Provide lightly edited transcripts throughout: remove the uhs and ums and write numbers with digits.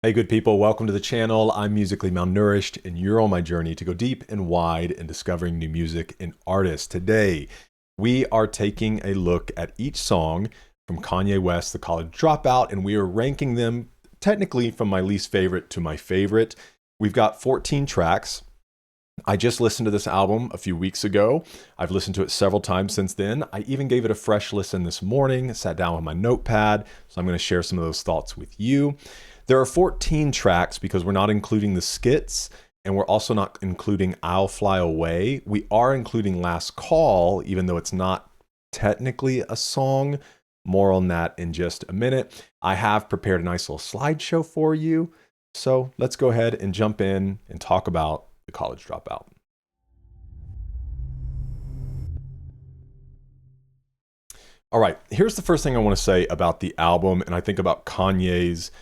Hey, good people, welcome to the channel. I'm musically malnourished, and you're on my journey to go deep and wide in discovering new music and artists. Today, we are taking a look at each song from Kanye West, The College Dropout, and we are ranking them technically from my least favorite to my favorite. We've got 14 tracks. I just listened to this album a few weeks ago. I've listened to it several times since then. I even gave it a fresh listen this morning, sat down with my notepad, so I'm going to share some of those thoughts with you. There are 14 tracks because we're not including the skits, and we're also not including I'll Fly Away. We are including Last Call, even though it's not technically a song. More on that in just a minute. I have prepared a nice little slideshow for you. So let's go ahead and jump in and talk about The College Dropout. All right, here's the first thing I want to say about the album, and I think about Kanye's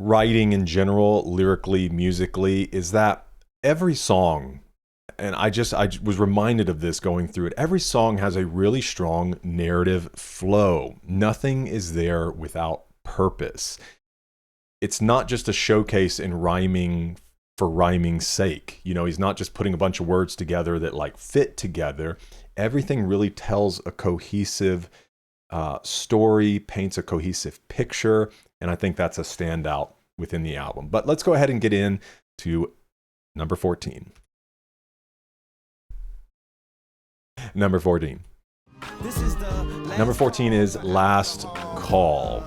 writing in general, lyrically, musically, is that every song, and I was reminded of this going through it, every song has a really strong narrative flow. Nothing is there without purpose. It's not just a showcase in rhyming for rhyming's sake. You know, he's not just putting a bunch of words together that like fit together. Everything really tells a cohesive story, paints a cohesive picture, and I think that's a standout within the album. But let's go ahead and get into number 14. Number 14. Number 14 is Last Call.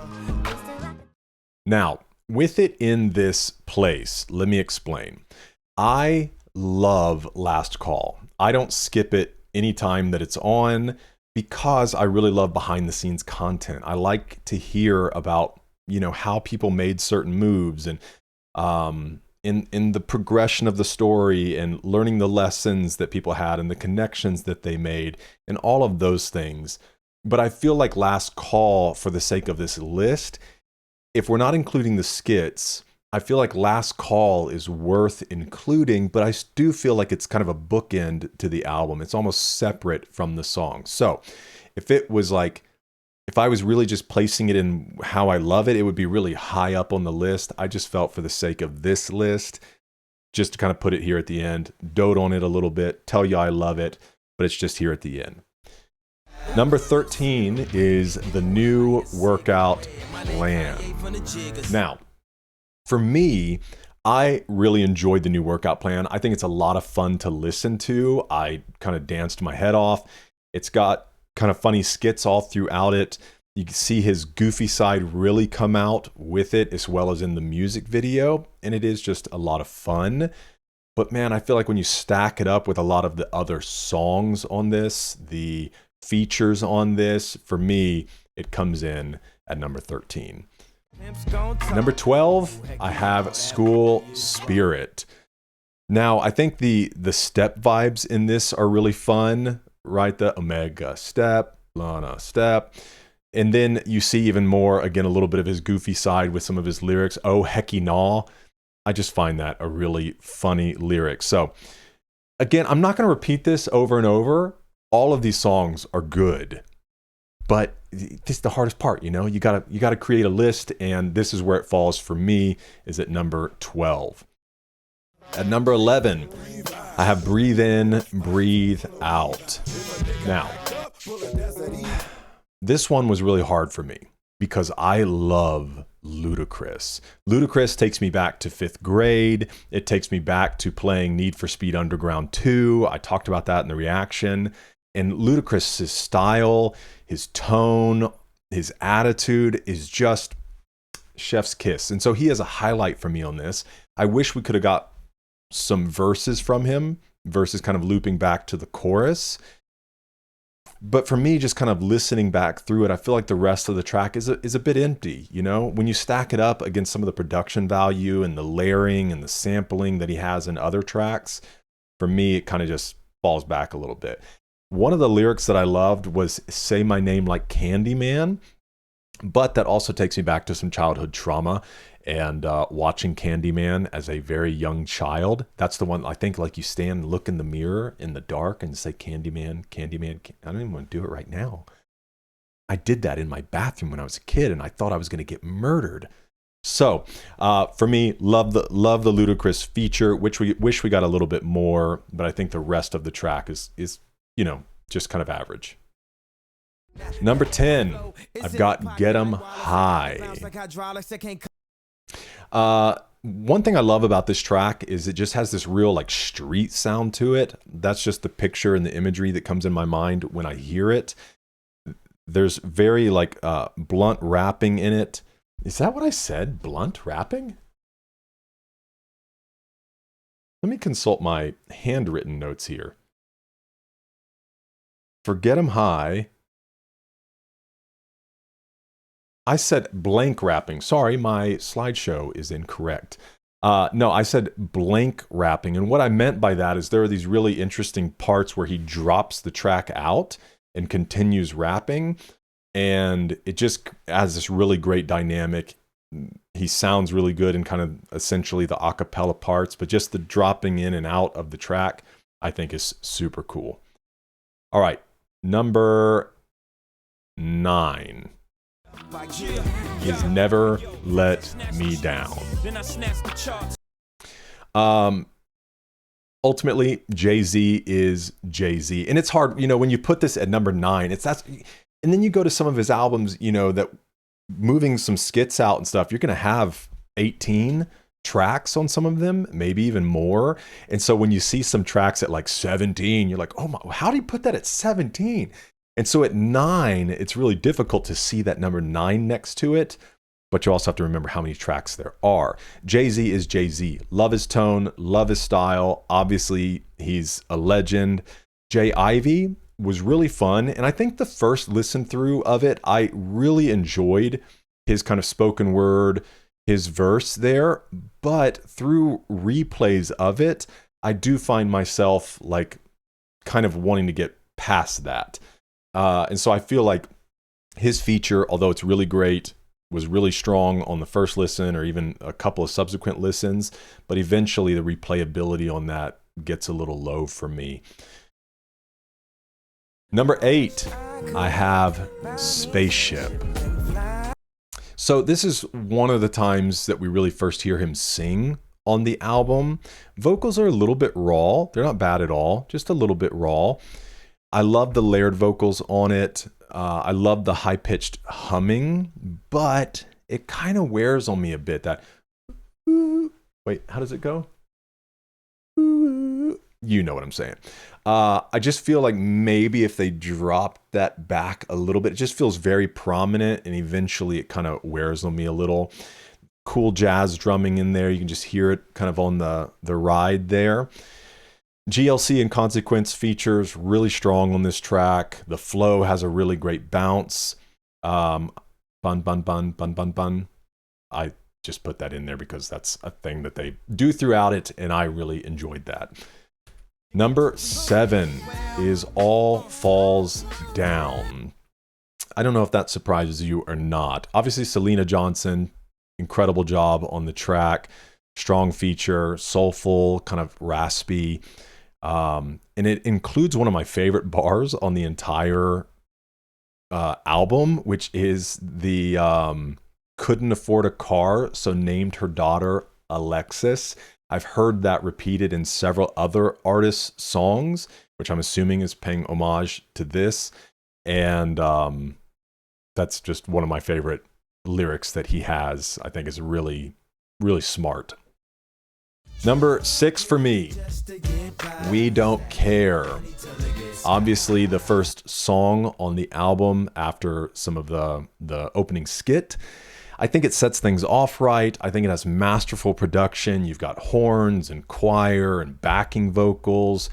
Now, with it in this place, let me explain. I love Last Call. I don't skip it anytime that it's on because I really love behind the scenes content. I like to hear about, you know, how people made certain moves and in the progression of the story and learning the lessons that people had and the connections that they made and all of those things. But I feel like Last Call, for the sake of this list, if we're not including the skits, I feel like Last Call is worth including, but I do feel like it's kind of a bookend to the album. It's almost separate from the song. So if I was really just placing it in how I love it, it would be really high up on the list. I just felt for the sake of this list, just to kind of put it here at the end, dote on it a little bit, tell you I love it, but it's just here at the end. Number 13 is The New Workout Plan. Now, for me, I really enjoyed The New Workout Plan. I think it's a lot of fun to listen to. I kind of danced my head off. It's got kind of funny skits all throughout it. You can see his goofy side really come out with it, as well as in the music video, and it is just a lot of fun. But man, I feel like when you stack it up with a lot of the other songs on this, the features on this, for me, it comes in at number 13. Number 12, I have School Spirit. Now, I think the step vibes in this are really fun, right? The Omega step, Lana step. And then you see even more, again, a little bit of his goofy side with some of his lyrics. Oh, hecky naw. I just find that a really funny lyric. So again, I'm not going to repeat this over and over. All of these songs are good, but this is the hardest part. You know, you gotta create a list, and this is where it falls for me, is at number 12. At number 11, I have Breathe In, Breathe Out. Now, this one was really hard for me because I love Ludacris. Ludacris takes me back to 5th grade. It takes me back to playing Need for Speed Underground 2. I talked about that in the reaction. And Ludacris' style, his tone, his attitude is just chef's kiss. And so he has a highlight for me on this. I wish we could have got some verses from him, verses kind of looping back to the chorus. But for me, just kind of listening back through it, I feel like the rest of the track is a bit empty. You know, when you stack it up against some of the production value and the layering and the sampling that he has in other tracks, for me, it kind of just falls back a little bit. One of the lyrics that I loved was Say My Name Like Candyman, but that also takes me back to some childhood trauma and watching Candyman as a very young child. That's the one I think, like, you stand and look in the mirror in the dark and say Candyman, Candyman. I don't even want to do it right now. I did that in my bathroom when I was a kid, and I thought I was going to get murdered. So for me, love the Ludacris feature, which we wish we got a little bit more, but I think the rest of the track is just kind of average. Number 10, I've got Get 'Em High. One thing I love about this track is it just has this real like street sound to it. That's just the picture and the imagery that comes in my mind when I hear it. There's very like blunt rapping in it. Is that what I said? Blunt rapping? Let me consult my handwritten notes here. For Get 'Em High, I said blank rapping. Sorry, my slideshow is incorrect. No, I said blank rapping. And what I meant by that is there are these really interesting parts where he drops the track out and continues rapping. And it just has this really great dynamic. He sounds really good in kind of essentially the a cappella parts, but just the dropping in and out of the track, I think is super cool. All right, number 9 is Never Let Me Down. Ultimately, Jay-Z is Jay-Z. And it's hard, when you put this at number 9, and then you go to some of his albums, that moving some skits out and stuff, you're going to have 18 tracks on some of them, maybe even more. And so when you see some tracks at like 17, you're like, oh my, how do you put that at 17? And so at 9, it's really difficult to see that number 9 next to it. But you also have to remember how many tracks there are. Jay-Z is Jay-Z. Love his tone, love his style. Obviously, he's a legend. Jay Ivy was really fun. And I think the first listen through of it, I really enjoyed his kind of spoken word, his verse there. But through replays of it, I do find myself like kind of wanting to get past that. And so I feel like his feature, although it's really great, was really strong on the first listen or even a couple of subsequent listens. But eventually the replayability on that gets a little low for me. Number 8, I have Spaceship. So this is one of the times that we really first hear him sing on the album. Vocals are a little bit raw. They're not bad at all, just a little bit raw. I love the layered vocals on it. I love the high-pitched humming, but it kind of wears on me a bit. That, wait, how does it go? You know what I'm saying. I just feel like maybe if they dropped that back a little bit, it just feels very prominent, and eventually it kind of wears on me a little. Cool jazz drumming in there. You can just hear it kind of on the ride there. GLC and Consequence features really strong on this track. The flow has a really great bounce. Bun, bun, bun, bun, bun, bun. I just put that in there because that's a thing that they do throughout it, and I really enjoyed that. Number 7 is All Falls Down. I don't know if that surprises you or not. Obviously, Selena Johnson, incredible job on the track. Strong feature, soulful, kind of raspy. And it includes one of my favorite bars on the entire album, which is the couldn't afford a car, so named her daughter Alexis. I've heard that repeated in several other artists' songs, which I'm assuming is paying homage to this. And that's just one of my favorite lyrics that he has. I think is really, really smart. Number 6 for me, We Don't Care. Obviously, the first song on the album after some of the opening skit. I think it sets things off right. I think it has masterful production. You've got horns and choir and backing vocals.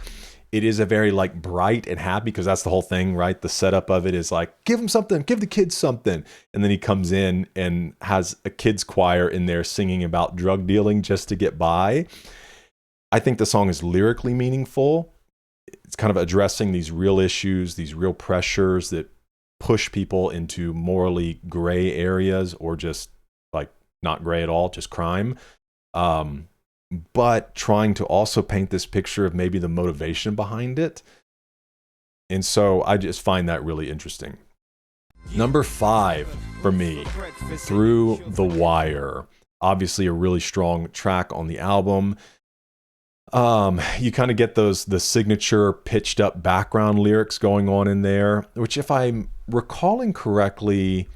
It is a very like bright and happy, because that's the whole thing, right? The setup of it is like, give them something, give the kids something. And then he comes in and has a kids choir in there singing about drug dealing just to get by. I think the song is lyrically meaningful. It's kind of addressing these real issues, these real pressures that push people into morally gray areas, or just like not gray at all, just crime. But trying to also paint this picture of maybe the motivation behind it. And so I just find that really interesting. Number 5 for me, Through the Wire. Obviously a really strong track on the album. You kind of get the signature pitched up background lyrics going on in there, which if I'm recalling correctly,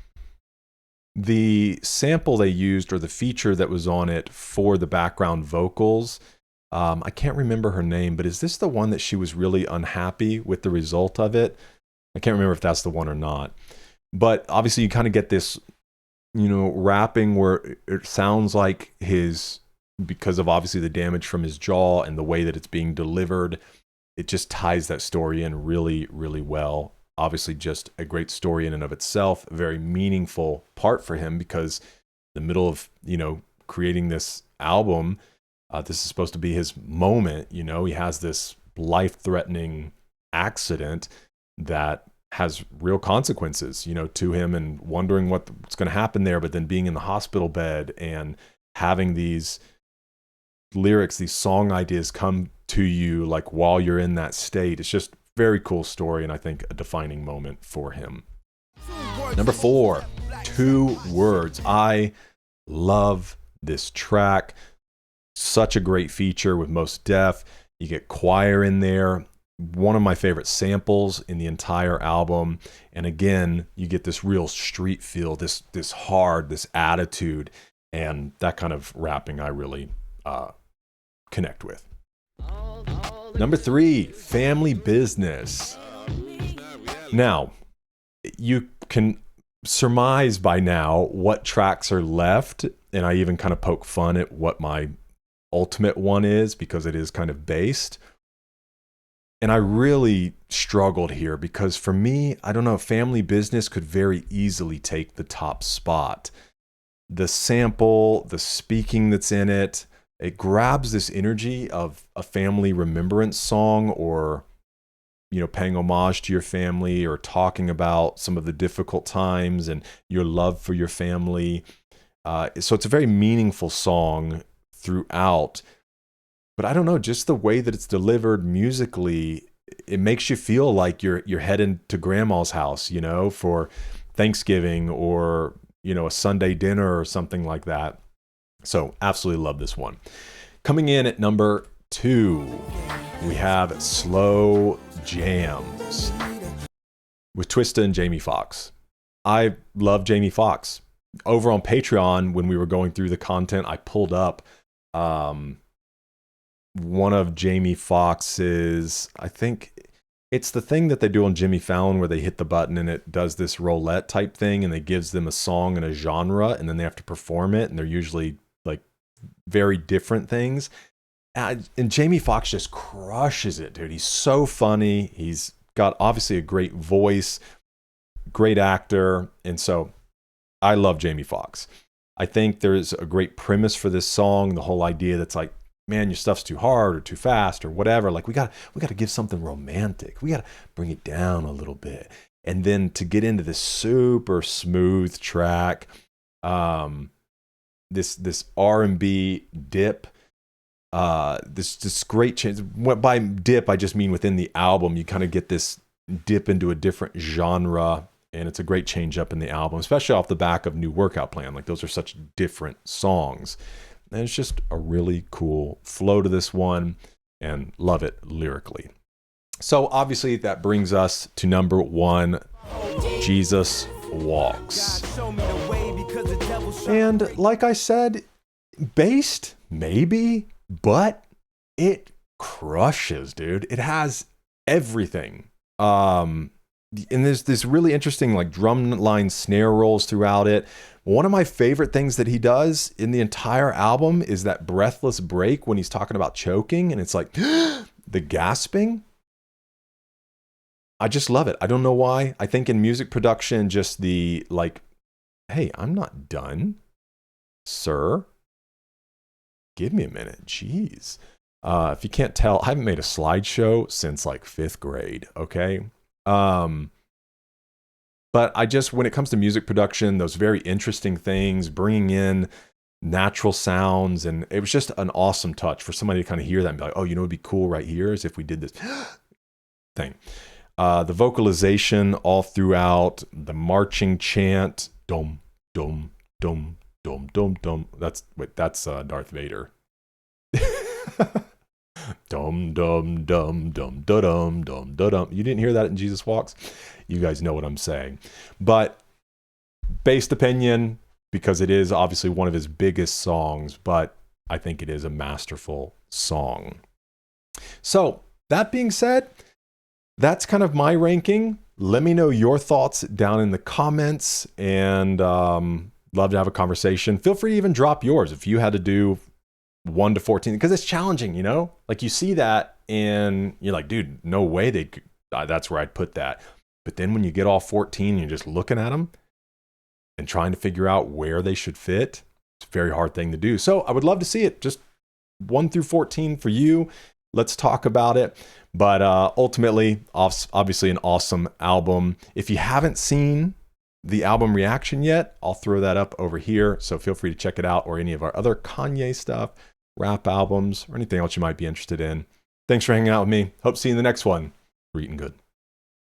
the sample they used or the feature that was on it for the background vocals, I can't remember her name, but is this the one that she was really unhappy with the result of it? I can't remember if that's the one or not. But obviously you kind of get this, rapping where it sounds like because of obviously the damage from his jaw and the way that it's being delivered, it just ties that story in really, really well. Obviously just a great story in and of itself, a very meaningful part for him because in the middle of, creating this album, this is supposed to be his moment. He has this life-threatening accident that has real consequences, to him, and wondering what's going to happen there, but then being in the hospital bed and having these lyrics, these song ideas come to you like while you're in that state. It's just very cool story, and I think a defining moment for him. Number 4, 2 Words. I love this track. Such a great feature with Mos Def. You get choir in there. One of my favorite samples in the entire album. And again, you get this real street feel, this hard, this attitude, and that kind of rapping I really connect with. Number 3, Family Business. Now, you can surmise by now what tracks are left, and I even kind of poke fun at what my ultimate one is because it is kind of based. And I really struggled here because for me, I don't know, Family Business could very easily take the top spot. The sample, the speaking that's in it, it grabs this energy of a family remembrance song, or, paying homage to your family, or talking about some of the difficult times and your love for your family. So it's a very meaningful song throughout. But I don't know, just the way that it's delivered musically, it makes you feel like you're heading to grandma's house, for Thanksgiving, or, a Sunday dinner or something like that. So absolutely love this one. Coming in at number 2, we have Slow Jams with Twista and Jamie Foxx. I love Jamie Foxx. Over on Patreon, when we were going through the content, I pulled up one of Jamie Foxx's, I think it's the thing that they do on Jimmy Fallon where they hit the button and it does this roulette type thing, and it gives them a song and a genre, and then they have to perform it, and they're usually like very different things. And Jamie Foxx just crushes it, dude. He's so funny. He's got obviously a great voice, great actor, and so I love Jamie Foxx. I think there's a great premise for this song, the whole idea that's like, man, your stuff's too hard or too fast or whatever. Like we got to give something romantic. We got to bring it down a little bit. And then to get into this super smooth track, this R&B dip, this great change. By dip, I just mean within the album, you kind of get this dip into a different genre, and it's a great change up in the album, especially off the back of New Workout Plan. Like those are such different songs. And it's just a really cool flow to this one, and love it lyrically. So obviously that brings us to number 1, Jesus Walks. And like I said, based, maybe, but it crushes, dude. It has everything. And there's this really interesting like drum line snare rolls throughout it. One of my favorite things that he does in the entire album is that breathless break when he's talking about choking, and it's like the gasping. I just love it. I don't know why. I think in music production, just the like, hey, I'm not done, sir. Give me a minute. Jeez. If you can't tell, I haven't made a slideshow since like 5th grade. Okay. But I just, when it comes to music production, those very interesting things, bringing in natural sounds, and it was just an awesome touch for somebody to kind of hear that and be like, oh, it'd be cool right here is if we did this thing. The vocalization all throughout, the marching chant, dum, dum, dum, Dum dum dum. That's Darth Vader. Dum dum dum dum da dum dum da dum. You didn't hear that in Jesus Walks? You guys know what I'm saying. But based opinion, because it is obviously one of his biggest songs, but I think it is a masterful song. So that being said, that's kind of my ranking. Let me know your thoughts down in the comments, and love to have a conversation. Feel free to even drop yours if you had to do 1 to 14, because it's challenging, you know? Like you see that and you're like, dude, no way they could, that's where I'd put that. But then when you get all 14 and you're just looking at them and trying to figure out where they should fit, it's a very hard thing to do. So I would love to see it, just 1 through 14 for you. Let's talk about it. But ultimately, obviously an awesome album. If you haven't seen the album reaction yet, I'll throw that up over here. So feel free to check it out, or any of our other Kanye stuff, rap albums, or anything else you might be interested in. Thanks for hanging out with me. Hope to see you in the next one. We're eating good.